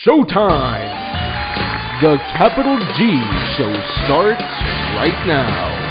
Showtime! The Capital G Show starts right now.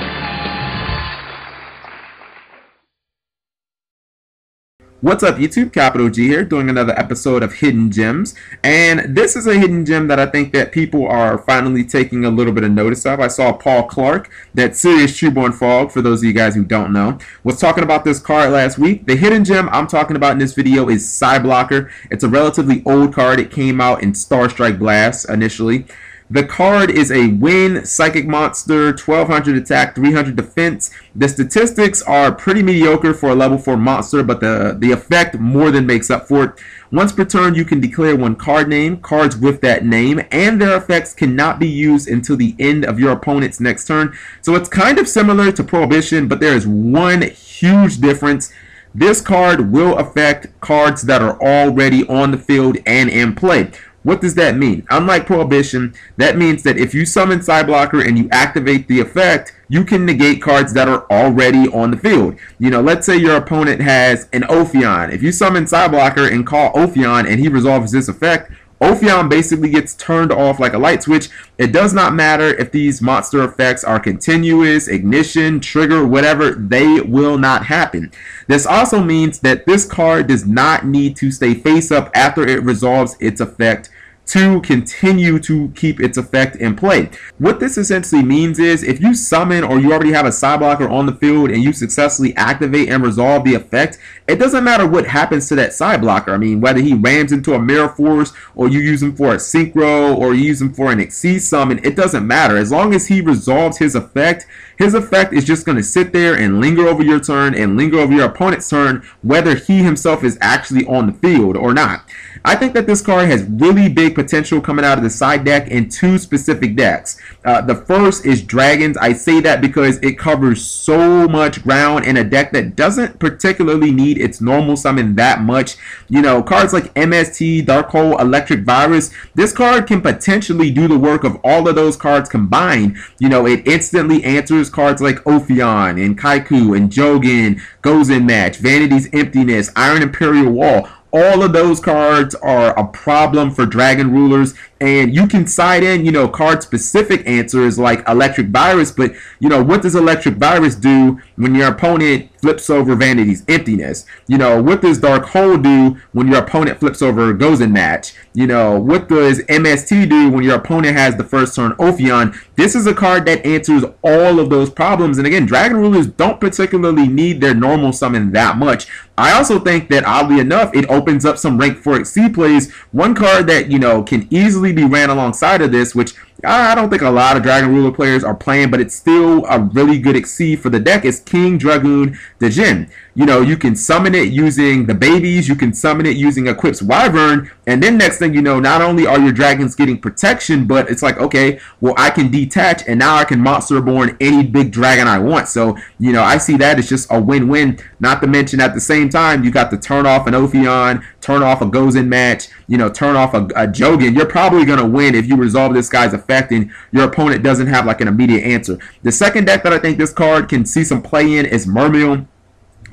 What's up YouTube, Capital G here, doing another episode of Hidden Gems, and this is a hidden gem that I think that people are finally taking a little bit of notice of. I saw Paul Clark, that serious Trueborn Fog, for those of you guys who don't know, was talking about this card last week. The hidden gem I'm talking about in this video is Psi Blocker. It's a relatively old card. It came out in Star Strike Blast initially. The card is a win, psychic monster, 1200 attack, 300 defense. The statistics are pretty mediocre for a level 4 monster, but the effect more than makes up for it. Once per turn, you can declare one card name, cards with that name, and their effects cannot be used until the end of your opponent's next turn. So it's kind of similar to Prohibition, but there is one huge difference. This card will affect cards that are already on the field and in play. What does that mean? Unlike Prohibition, that means that if you summon Psi Blocker and you activate the effect, you can negate cards that are already on the field. You know, let's say your opponent has an OPHION. If you summon Psi Blocker and call OPHION and he resolves this effect, OPHION basically gets turned off like a light switch. It does not matter if these monster effects are continuous, ignition, trigger, whatever, they will not happen. This also means that this card does not need to stay face up after it resolves its effect to continue to keep its effect in play. What this essentially means is if you summon or you already have a Psi Blocker on the field and you successfully activate and resolve the effect, it doesn't matter what happens to that Psi Blocker. I mean, whether he rams into a Mirror Force or you use him for a Synchro or you use him for an Exceed Summon, it doesn't matter. As long as he resolves his effect is just going to sit there and linger over your turn and linger over your opponent's turn, whether he himself is actually on the field or not. I think that this card has really big potential coming out of the side deck in two specific decks. The first is Dragons. I say that because it covers so much ground in a deck that doesn't particularly need its normal summon that much. You know, cards like MST, Dark Hole, Electric Virus, this card can potentially do the work of all of those cards combined. You know, it instantly answers cards like Ophion and Kaiku and Jogan, Goes in Match, Vanity's Emptiness, Iron Imperial Wall. All of those cards are a problem for Dragon rulers, and you can side in, you know, card-specific answers like Electric Virus, but, you know, what does Electric Virus do when your opponent flips over Vanity's Emptiness? You know, what does Dark Hole do when your opponent flips over Goes in Match? You know, what does MST do when your opponent has the first turn Ophion? This is a card that answers all of those problems, and again, Dragon rulers don't particularly need their normal summon that much. I also think that, oddly enough, it opens up some rank 4 Exceed plays. One card that, you know, can easily be ran alongside of this, which I don't think a lot of Dragon Ruler players are playing, but it's still a really good Exceed for the deck, is King Dragoon Djinn. You know, you can summon it using the babies, you can summon it using Equip's Wyvern, and then next thing you know, not only are your dragons getting protection, but it's like, okay, well, I can detach, and now I can Monster Reborn any big dragon I want. So, you know, I see that as just a win-win. Not to mention, at the same time, you got to turn off an Ophion, turn off a Goes in Match, you know, turn off a Jogan. You're probably going to win if you resolve this guy's effect and your opponent doesn't have like an immediate answer. The second deck that I think this card can see some play in is Mermiel.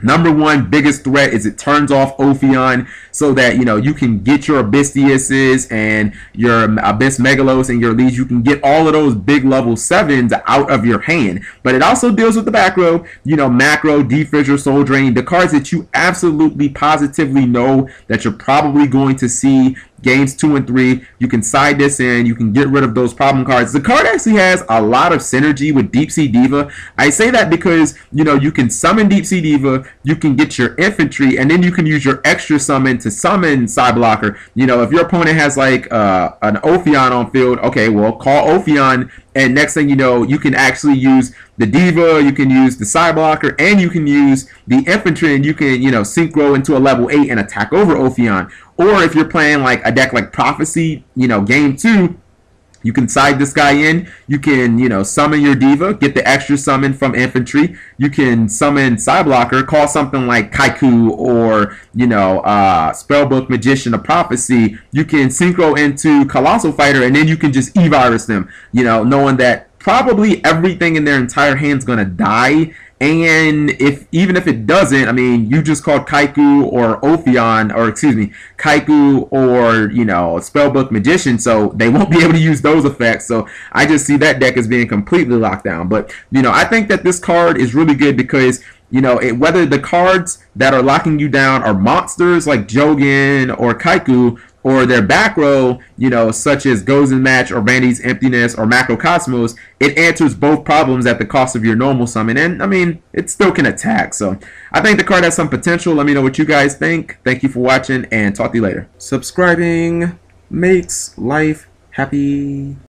Number one biggest threat is it turns off Ophion so that, you know, you can get your Abysstiuses and your Abyss Megalos and your leads. You can get all of those big level 7s out of your hand. But it also deals with the back row, you know, Macro, Defissure, Soul Drain, the cards that you absolutely positively know that you're probably going to see games 2 and 3. You can side this in, you can get rid of those problem cards. The card actually has a lot of synergy with Deep Sea Diva. I say that because, you know, you can summon Deep Sea Diva, you can get your infantry, and then you can use your extra summon to summon Psi Blocker. You know, if your opponent has like an Ophion on field, okay, well, call Ophion, and next thing you know, you can actually use the Diva, you can use the Psi Blocker, and you can use the infantry, and you can, you know, synchro into a level 8 and attack over Ophion. Or if you're playing like a deck like Prophecy, you know, game 2, you can side this guy in. You can, you know, summon your Diva, get the extra summon from infantry. You can summon Psi Blocker, call something like Kaiku or, you know, Spellbook Magician of Prophecy. You can synchro into Colossal Fighter, and then you can just E-Virus them, you know, knowing that probably everything in their entire hand's going to die And even if it doesn't, I mean, you just called Kaiku or Ophion, or excuse me, Kaiku or, you know, Spellbook Magician, so they won't be able to use those effects. So I just see that deck as being completely locked down. But, you know, I think that this card is really good because, you know, whether the cards that are locking you down are monsters like Jogan or Kaiku, or their back row, you know, such as Gozen Match or Vanity's Emptiness or Macrocosmos, it answers both problems at the cost of your normal summon. And, I mean, it still can attack. So I think the card has some potential. Let me know what you guys think. Thank you for watching, and talk to you later. Subscribing makes life happy.